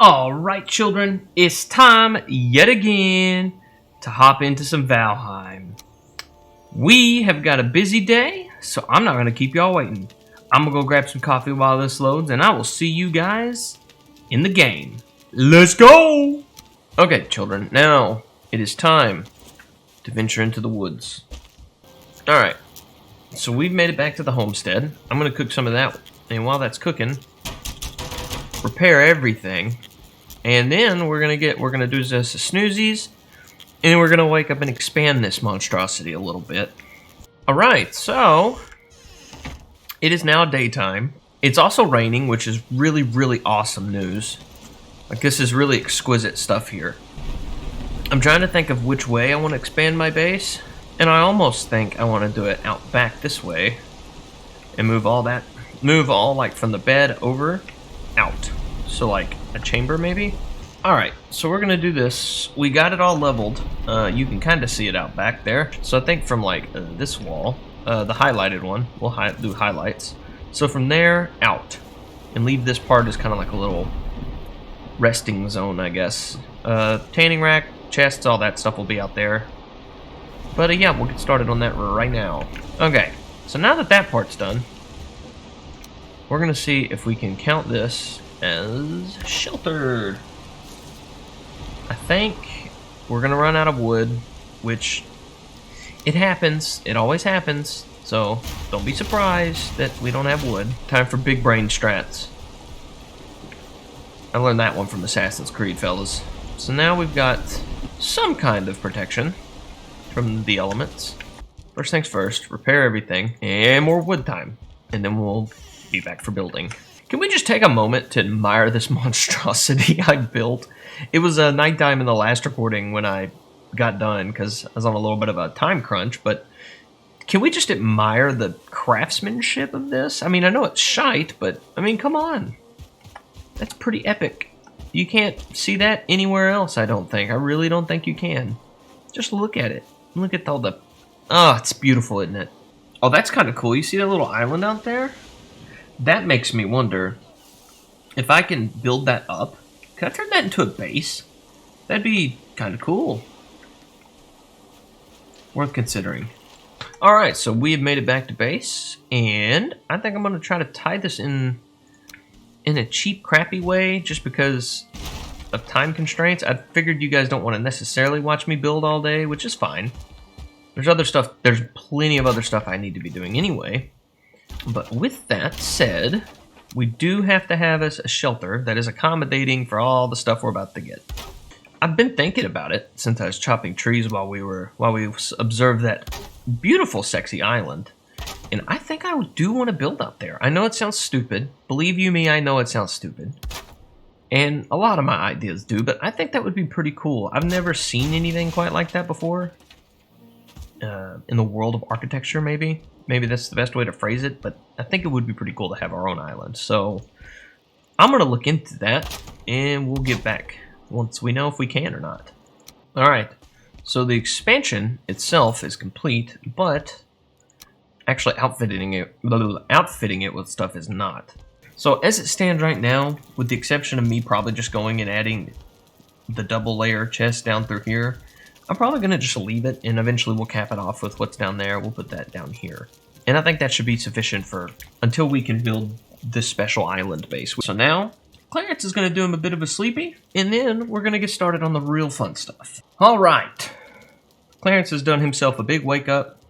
Alright, children, it's time yet again to hop into some Valheim. We have got a busy day, so I'm not going to keep y'all waiting. I'm going to go grab some coffee while this loads, and I will see you guys in the game. Let's go! Okay, children, now it is time to venture into the woods. Alright, so we've made it back to the homestead. I'm going to cook some of that, and while that's cooking, repair everything, and then we're gonna do just a snoozies, and we're gonna wake up and expand this monstrosity a little bit. Alright, so it is now daytime. It's also raining, which is really awesome news. Like, this is really exquisite stuff here. I'm trying to think of which way I want to expand my base, and I almost think I want to do it out back this way and move all like from the bed over out. So like a chamber maybe? Alright, so we're gonna do this. We got it all leveled. You can kind of see it out back there. So I think from like this wall, the highlighted one, we'll do highlights. So from there, out. And leave this part as kind of like a little resting zone, I guess. Tanning rack, chests, all that stuff will be out there. But yeah, we'll get started on that right now. Okay, so now that that part's done, we're gonna see if we can count this as sheltered. I think we're gonna run out of wood, which it happens. It always happens. So don't be surprised that we don't have wood. Time for big brain strats. I learned that one from Assassin's Creed, fellas. So now we've got some kind of protection from the elements. First things first, repair everything, and more wood time, and then we'll be back for building. Can we just take a moment to admire this monstrosity I built? It was a nighttime in the last recording when I got done because I was on a little bit of a time crunch, but can we just admire the craftsmanship of this? I mean, I know it's shite, but I mean, come on. That's pretty epic. You can't see that anywhere else, I don't think. I really don't think you can. Just look at it. Look at all the... Oh, it's beautiful, isn't it? Oh, that's kind of cool. You see that little island out there? That makes me wonder if I can build that up. Can I turn that into a base? That'd be kind of cool. Worth considering. Alright, so we have made it back to base, and I think I'm going to try to tie this in a cheap, crappy way, just because of time constraints. I figured you guys don't want to necessarily watch me build all day, which is fine. There's plenty of other stuff I need to be doing anyway. But with that said, we do have to have a shelter that is accommodating for all the stuff we're about to get. I've been thinking about it since I was chopping trees while we observed that beautiful, sexy island. And I think I do want to build out there. I know it sounds stupid. Believe you me, I know it sounds stupid. And a lot of my ideas do, but I think that would be pretty cool. I've never seen anything quite like that before. In the world of architecture, maybe. Maybe that's the best way to phrase it, but I think it would be pretty cool to have our own island. So I'm going to look into that, and we'll get back once we know if we can or not. Alright, so the expansion itself is complete, but actually outfitting it with stuff is not. So as it stands right now, with the exception of me probably just going and adding the double layer chest down through here, I'm probably going to just leave it, and eventually we'll cap it off with what's down there. We'll put that down here. And I think that should be sufficient for until we can build this special island base. So now, Clarence is going to do him a bit of a sleepy, and then we're going to get started on the real fun stuff. All right. Clarence has done himself a big wake up.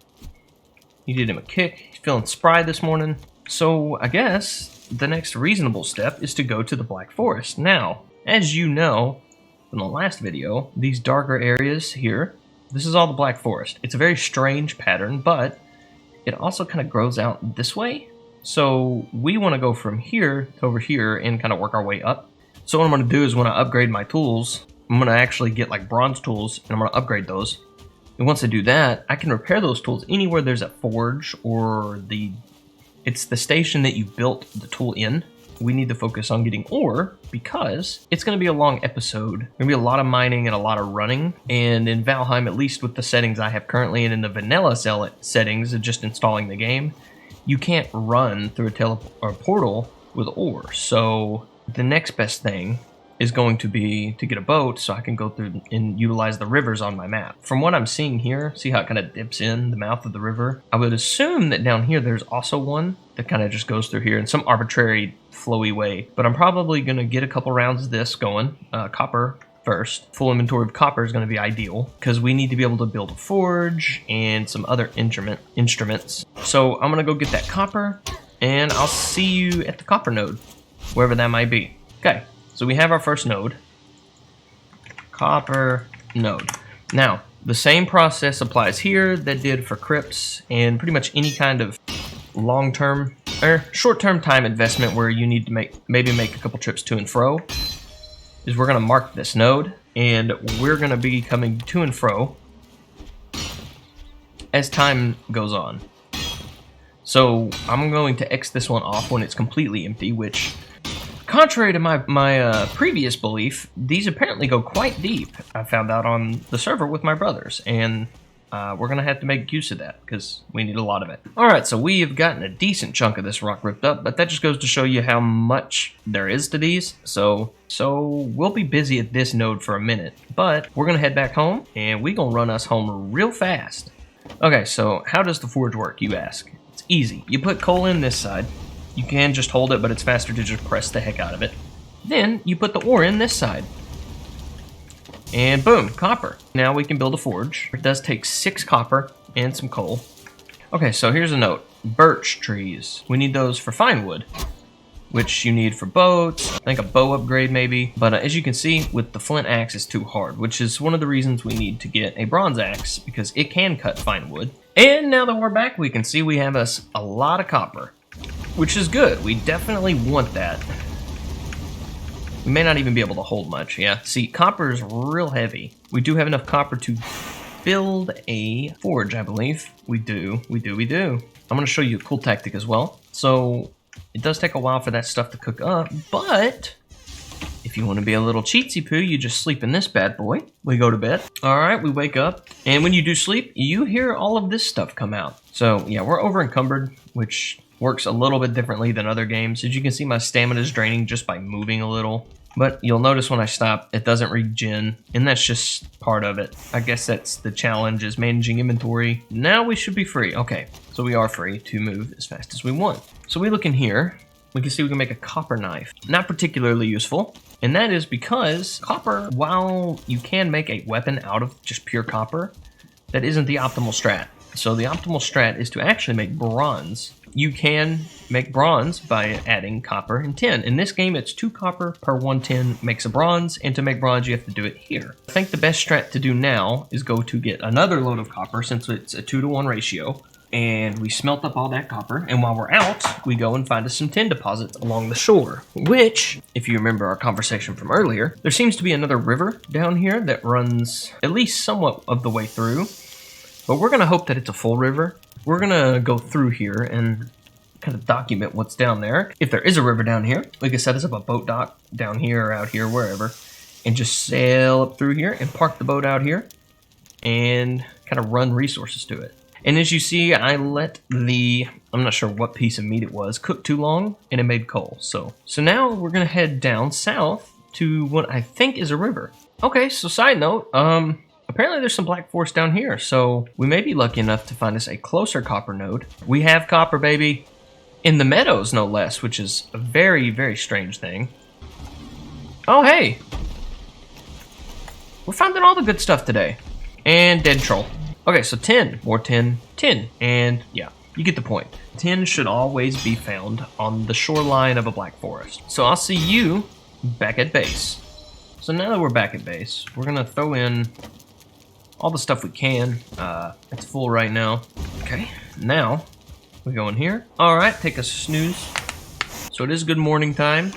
He did him a kick. He's feeling spry this morning. So I guess the next reasonable step is to go to the Black Forest. Now, as you know, in the last video, these darker areas here, this is all the Black Forest. It's a very strange pattern, but it also kind of grows out this way. So we want to go from here to over here and kind of work our way up. So what I'm going to do is when I upgrade my tools, I'm going to actually get like bronze tools, and I'm going to upgrade those. And once I do that, I can repair those tools anywhere there's a forge or it's the station that you built the tool in. We need to focus on getting ore because it's going to be a long episode. There's going to be a lot of mining and a lot of running. And in Valheim, at least with the settings I have currently, and in the vanilla settings of just installing the game, you can't run through a portal with ore. So the next best thing is going to be to get a boat so I can go through and utilize the rivers on my map. From what I'm seeing here, see how it kind of dips in the mouth of the river? I would assume that down here there's also one that kind of just goes through here in some arbitrary flowy way. But I'm probably going to get a couple rounds of this going. Copper first. Full inventory of copper is going to be ideal because we need to be able to build a forge and some other instruments. So I'm going to go get that copper and I'll see you at the copper node, wherever that might be. Okay, so we have our first node. Copper node. Now, the same process applies here that did for crypts and pretty much any kind of long-term or short-term time investment where you need to maybe make a couple trips to and fro. Is we're going to mark this node, and we're going to be coming to and fro as time goes on. So I'm going to X this one off when it's completely empty, which, contrary to my previous belief, these apparently go quite deep. I found out on the server with my brothers, and we're going to have to make use of that because we need a lot of it. All right, so we have gotten a decent chunk of this rock ripped up, but that just goes to show you how much there is to these. So we'll be busy at this node for a minute, but we're going to head back home, and we're going to run us home real fast. Okay, so how does the forge work, you ask? It's easy. You put coal in this side. You can just hold it, but it's faster to just press the heck out of it. Then you put the ore in this side. And boom, copper. Now we can build a forge. It does take 6 copper and some coal. Okay, so here's a note. Birch trees. We need those for fine wood, which you need for boats. I think a bow upgrade maybe. But as you can see, with the flint axe, it's too hard, which is one of the reasons we need to get a bronze axe, because it can cut fine wood. And now that we're back, we can see we have us a lot of copper, which is good. We definitely want that. We may not even be able to hold much. Yeah, see, copper is real heavy. We do have enough copper to build a forge, I believe. We do. I'm going to show you a cool tactic as well. So it does take a while for that stuff to cook up, but if you want to be a little cheatsy poo, you just sleep in this bad boy. We go to bed. All right, we wake up, and when you do sleep, you hear all of this stuff come out. So yeah, we're over encumbered, which works a little bit differently than other games. As you can see, my stamina is draining just by moving a little. But you'll notice when I stop, it doesn't regen, and that's just part of it. I guess that's the challenge, is managing inventory. Now we should be free. Okay, so we are free to move as fast as we want. So we look in here, we can see we can make a copper knife. Not particularly useful, and that is because copper, while you can make a weapon out of just pure copper, that isn't the optimal strat. So the optimal strat is to actually make bronze. You can make bronze by adding copper and tin. In this game, it's 2 copper per 1 tin makes a bronze, and to make bronze, you have to do it here. I think the best strat to do now is go to get another load of copper, since it's a 2-to-1 ratio, and we smelt up all that copper, and while we're out, we go and find us some tin deposits along the shore, which, if you remember our conversation from earlier, there seems to be another river down here that runs at least somewhat of the way through, but we're going to hope that it's a full river. We're going to go through here and kind of document what's down there. If there is a river down here, we can set us up a boat dock down here or out here, wherever, and just sail up through here and park the boat out here and kind of run resources to it. And as you see, I let I'm not sure what piece of meat it was, cook too long, and it made coal. So now we're going to head down south to what I think is a river. Okay, so side note, apparently there's some black forest down here, so we may be lucky enough to find us a closer copper node. We have copper, baby. In the meadows, no less, which is a very, very strange thing. Oh, hey. We're finding all the good stuff today. And dead troll. Okay, so tin. More tin. Tin. And, yeah, you get the point. Tin should always be found on the shoreline of a black forest. So I'll see you back at base. So now that we're back at base, we're going to throw in all the stuff we can. It's full right now. Okay, now we go in here. All right, take a snooze. So it is good morning time.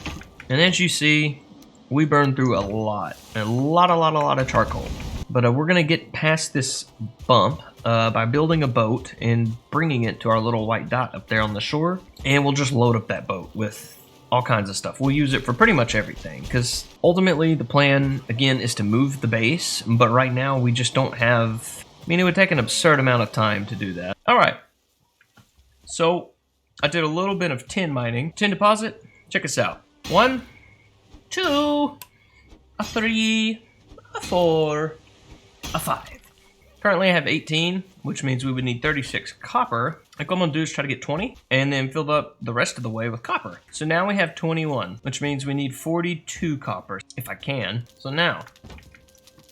And as you see, we burned through a lot of charcoal. But we're gonna get past this bump by building a boat and bringing it to our little white dot up there on the shore. And we'll just load up that boat with all kinds of stuff. We'll use it for pretty much everything, because ultimately the plan, again, is to move the base, but right now we just don't have... I mean, it would take an absurd amount of time to do that. Alright, so I did a little bit of tin mining. Tin deposit, check us out. 1, 2, a 3, a 4, a 5. Currently I have 18, which means we would need 36 copper. Like what I'm gonna do is try to get 20 and then fill up the rest of the way with copper. So now we have 21, which means we need 42 copper if I can. So now,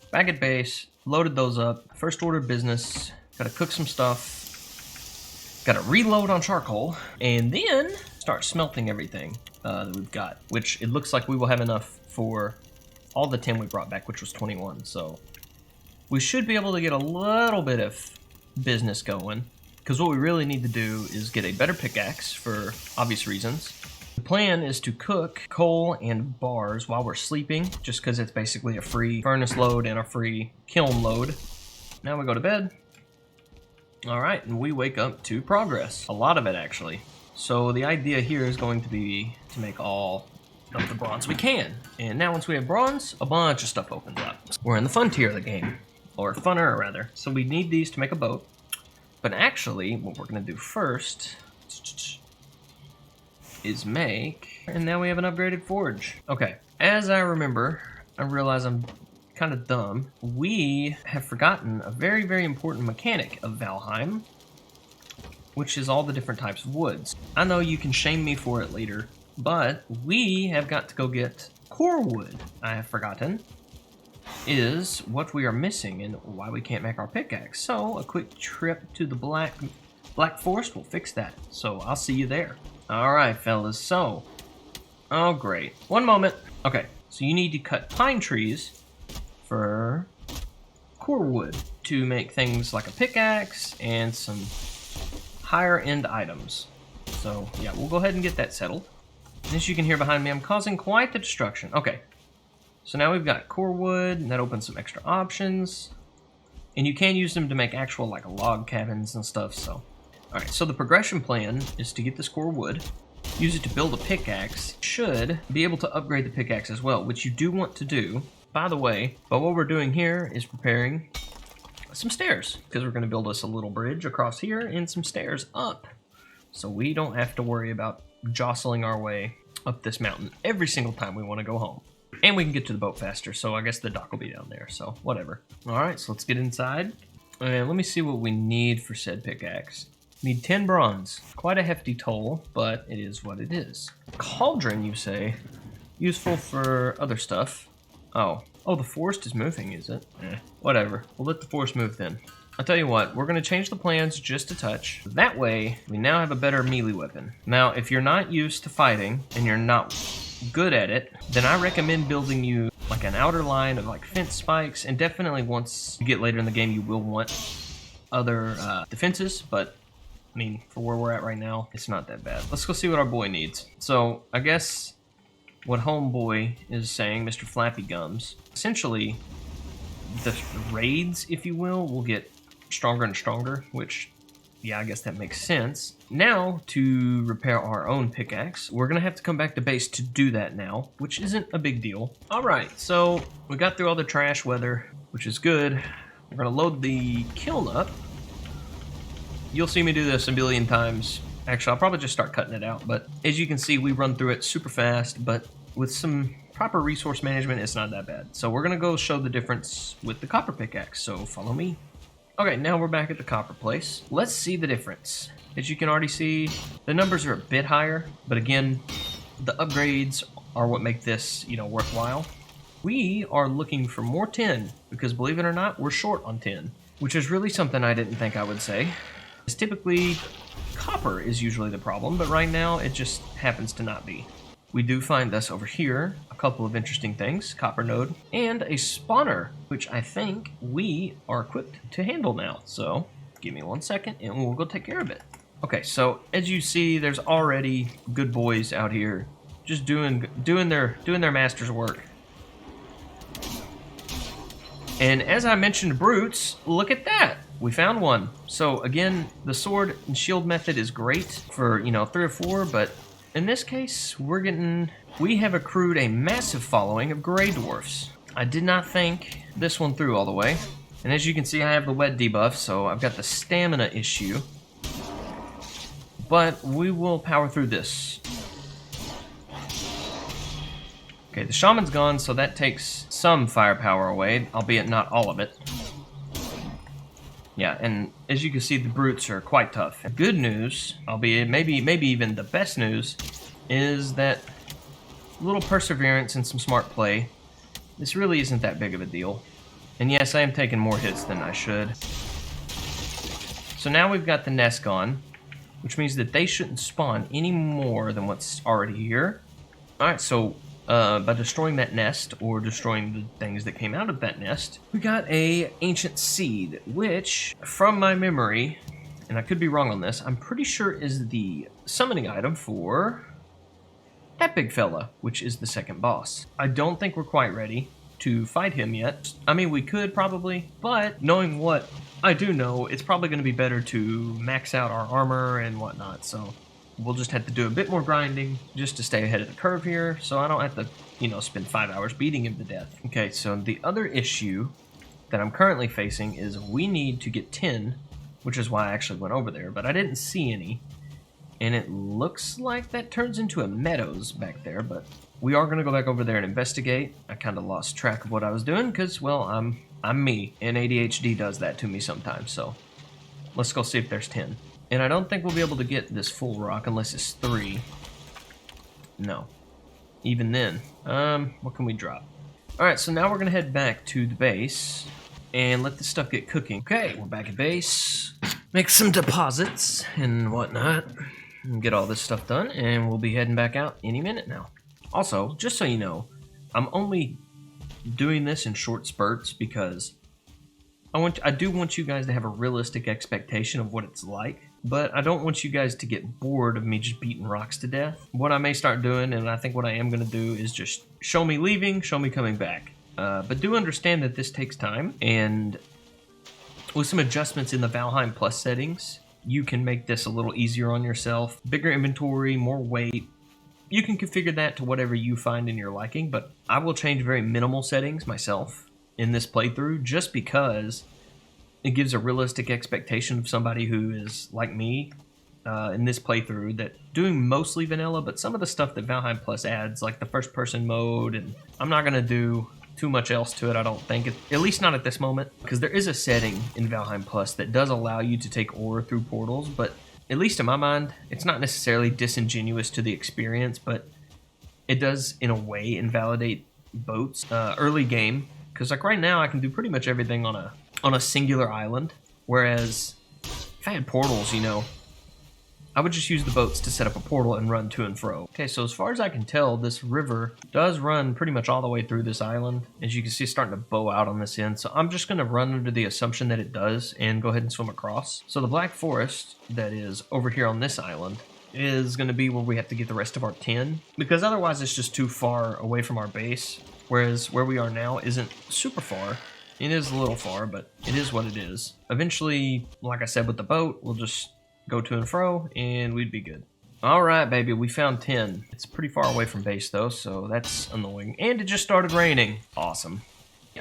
back at base, loaded those up. First order of business, gotta cook some stuff, gotta reload on charcoal, and then start smelting everything that we've got, which it looks like we will have enough for all the 10 we brought back, which was 21. So we should be able to get a little bit of business going, because what we really need to do is get a better pickaxe for obvious reasons. The plan is to cook coal and bars while we're sleeping, just because it's basically a free furnace load and a free kiln load. Now we go to bed. All right, and we wake up to progress. A lot of it, actually. So the idea here is going to be to make all of the bronze we can. And now once we have bronze, a bunch of stuff opens up. We're in the fun tier of the game. Or funner, rather. So we need these to make a boat. But actually, what we're going to do first is make... And now we have an upgraded forge. Okay, as I remember, I realize I'm kind of dumb. We have forgotten a very, very important mechanic of Valheim, which is all the different types of woods. I know you can shame me for it later, but we have got to go get core wood. I have forgotten is what we are missing and why we can't make our pickaxe. So a quick trip to the Black Forest will fix that. So I'll see you there. All right, fellas. So, oh great. One moment. Okay, so you need to cut pine trees for core wood to make things like a pickaxe and some higher end items. So yeah, we'll go ahead and get that settled. And as you can hear behind me, I'm causing quite the destruction. Okay. So now we've got core wood, and that opens some extra options. And you can use them to make actual like log cabins and stuff, so. Alright, so the progression plan is to get this core wood, use it to build a pickaxe, should be able to upgrade the pickaxe as well, which you do want to do, by the way. But what we're doing here is preparing some stairs, because we're going to build us a little bridge across here and some stairs up. So we don't have to worry about jostling our way up this mountain every single time we want to go home. And we can get to the boat faster, so I guess the dock will be down there, so whatever. Alright, so let's get inside. And let me see what we need for said pickaxe. Need 10 bronze. Quite a hefty toll, but it is what it is. Cauldron, you say? Useful for other stuff. Oh, the forest is moving, is it? Whatever. We'll let the forest move then. I'll tell you what, we're going to change the plans just a touch. That way, we now have a better melee weapon. Now, if you're not used to fighting, and you're not good at it, then I recommend building you like an outer line of like fence spikes, and definitely once you get later in the game you will want other defenses, but I mean for where we're at right now it's not that bad. Let's go see what our boy needs. So I guess what homeboy is saying, Mr. Flappy Gums, essentially the raids, if you will get stronger and stronger, which yeah, I guess that makes sense. Now, to repair our own pickaxe, we're going to have to come back to base to do that now, which isn't a big deal. All right, so we got through all the trash weather, which is good. We're going to load the kiln up. You'll see me do this a billion times. Actually, I'll probably just start cutting it out, but as you can see, we run through it super fast, but with some proper resource management, it's not that bad. So we're going to go show the difference with the copper pickaxe, so follow me. Okay, now we're back at the copper place. Let's see the difference. As you can already see, the numbers are a bit higher, but again, the upgrades are what make this, worthwhile. We are looking for more tin, because believe it or not, we're short on tin, which is really something I didn't think I would say. It's typically, copper is usually the problem, but right now it just happens to not be. We do find this over here, a couple of interesting things, copper node, and a spawner, which I think we are equipped to handle now. So give me 1 second and we'll go take care of it. Okay, so as you see, there's already good boys out here just doing their master's work. And as I mentioned brutes, look at that. We found one. So again, the sword and shield method is great for, 3 or 4, but in this case, we have accrued a massive following of gray dwarfs. I did not think this one through all the way. And as you can see, I have the wet debuff, so I've got the stamina issue. But we will power through this. Okay, the shaman's gone, so that takes some firepower away, albeit not all of it. Yeah, and as you can see, the brutes are quite tough. Good news, albeit maybe even the best news, is that a little perseverance and some smart play, this really isn't that big of a deal. And yes, I am taking more hits than I should. So now we've got the nest gone, which means that they shouldn't spawn any more than what's already here. Alright, so by destroying that nest, or destroying the things that came out of that nest, we got a ancient seed, which, from my memory, and I could be wrong on this, I'm pretty sure is the summoning item for that big fella, which is the second boss. I don't think we're quite ready to fight him yet. I mean, we could probably, but knowing what I do know, it's probably going to be better to max out our armor and whatnot, so we'll just have to do a bit more grinding just to stay ahead of the curve here, so I don't have to, you know, spend 5 hours beating him to death. Okay, so the other issue that I'm currently facing is we need to get 10, which is why I actually went over there, but I didn't see any. And it looks like that turns into a meadows back there, but we are going to go back over there and investigate. I kind of lost track of what I was doing because, well, I'm me, and ADHD does that to me sometimes, so let's go see if there's 10. And I don't think we'll be able to get this full rock unless it's 3. No. Even then. What can we drop? Alright, so now we're going to head back to the base and let this stuff get cooking. Okay, we're back at base. Make some deposits and whatnot. And get all this stuff done, and we'll be heading back out any minute now. Also, just so you know, I'm only doing this in short spurts because I do want you guys to have a realistic expectation of what it's like, but I don't want you guys to get bored of me just beating rocks to death. What I may start doing, and I think what I am going to do, is just show me leaving, show me coming back. But do understand that this takes time, and with some adjustments in the Valheim Plus settings, you can make this a little easier on yourself. Bigger inventory, more weight. You can configure that to whatever you find in your liking, but I will change very minimal settings myself in this playthrough just because it gives a realistic expectation of somebody who is like me in this playthrough, that doing mostly vanilla, but some of the stuff that Valheim Plus adds, like the first person mode, and I'm not going to do too much else to it, I don't think, at least not at this moment, because there is a setting in Valheim Plus that does allow you to take ore through portals, but at least in my mind, it's not necessarily disingenuous to the experience, but it does in a way invalidate boats early game, because like right now I can do pretty much everything on a singular island, whereas if I had portals, you know, I would just use the boats to set up a portal and run to and fro. Okay, so as far as I can tell, this river does run pretty much all the way through this island. As you can see, it's starting to bow out on this end. So I'm just going to run under the assumption that it does and go ahead and swim across. So the Black Forest that is over here on this island is going to be where we have to get the rest of our tin, because otherwise it's just too far away from our base, whereas where we are now isn't super far. It is a little far, but it is what it is. Eventually, like I said with the boat, we'll just go to and fro, and we'd be good. Alright, baby, we found 10. It's pretty far away from base, though, so that's annoying. And it just started raining. Awesome.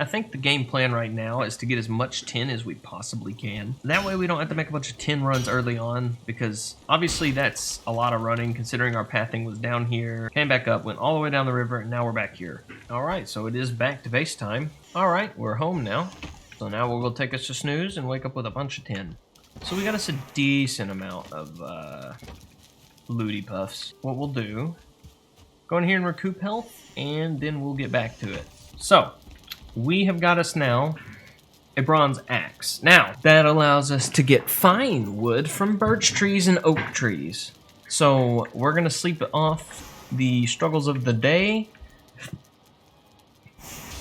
I think the game plan right now is to get as much tin as we possibly can. That way we don't have to make a bunch of tin runs early on, because obviously that's a lot of running, considering our pathing was down here, came back up, went all the way down the river, and now we're back here. Alright, so it is back to base time. Alright, we're home now. So now we'll go take us a snooze and wake up with a bunch of tin. So we got us a decent amount of looty puffs. What we'll do, go in here and recoup health, and then we'll get back to it. So, we have got us now a bronze axe. Now, that allows us to get fine wood from birch trees and oak trees. So, we're going to sleep off the struggles of the day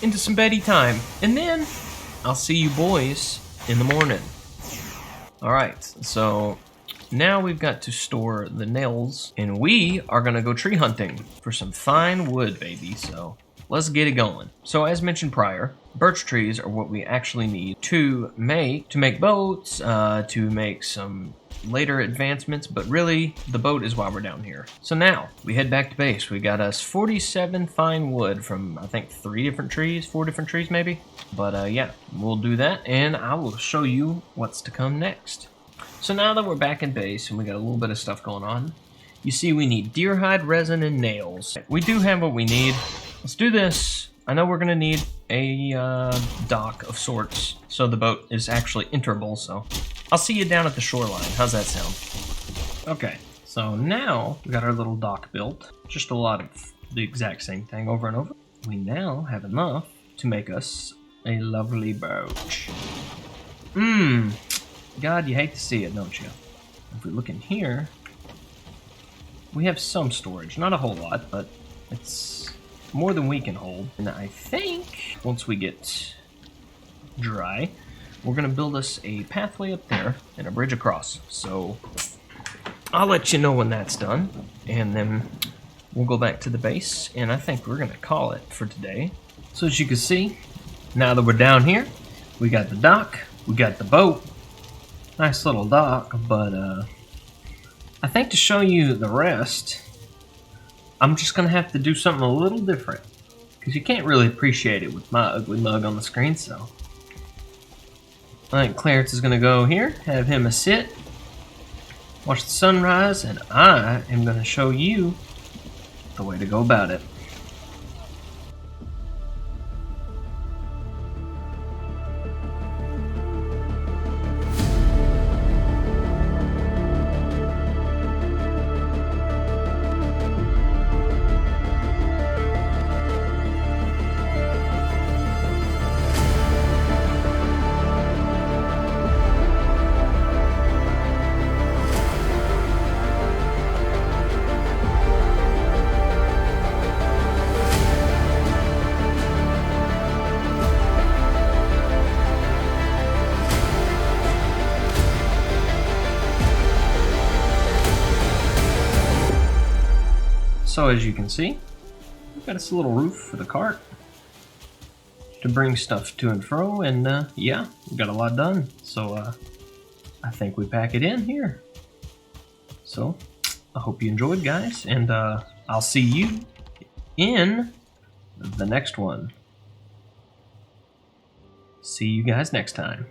into some beddy time. And then, I'll see you boys in the morning. Alright, so now we've got to store the nails, and we are going to go tree hunting for some fine wood, baby, so let's get it going. So as mentioned prior, birch trees are what we actually need to make boats, to make some later advancements, but really the boat is why we're down here. So now we head back to base. We got us 47 fine wood from I think 4 different trees maybe. But yeah, we'll do that, and I will show you what's to come next. So now that we're back in base and we got a little bit of stuff going on, you see we need deer hide, resin, and nails. We do have what we need. let's do this. I know we're gonna need a dock of sorts, so the boat is actually enterable, so I'll see you down at the shoreline. How's that sound? Okay, so now we got our little dock built. Just a lot of the exact same thing over and over. We now have enough to make us a lovely boat. God, you hate to see it, don't you? If we look in here, we have some storage. Not a whole lot, but it's more than we can hold. And I think once we get dry, we're gonna build us a pathway up there and a bridge across. So I'll let you know when that's done, and then we'll go back to the base, and I think we're gonna call it for today. So as you can see, now that we're down here, we got the dock, we got the boat. Nice little dock, but I think to show you the rest, I'm just gonna have to do something a little different, because you can't really appreciate it with my ugly mug on the screen. So I think Clarence is gonna go here, have him a sit, watch the sunrise, and I am gonna show you the way to go about it. So as you can see, we've got this little roof for the cart to bring stuff to and fro, and yeah, we got a lot done. So I think we pack it in here. So I hope you enjoyed, guys, and I'll see you in the next one. See you guys next time.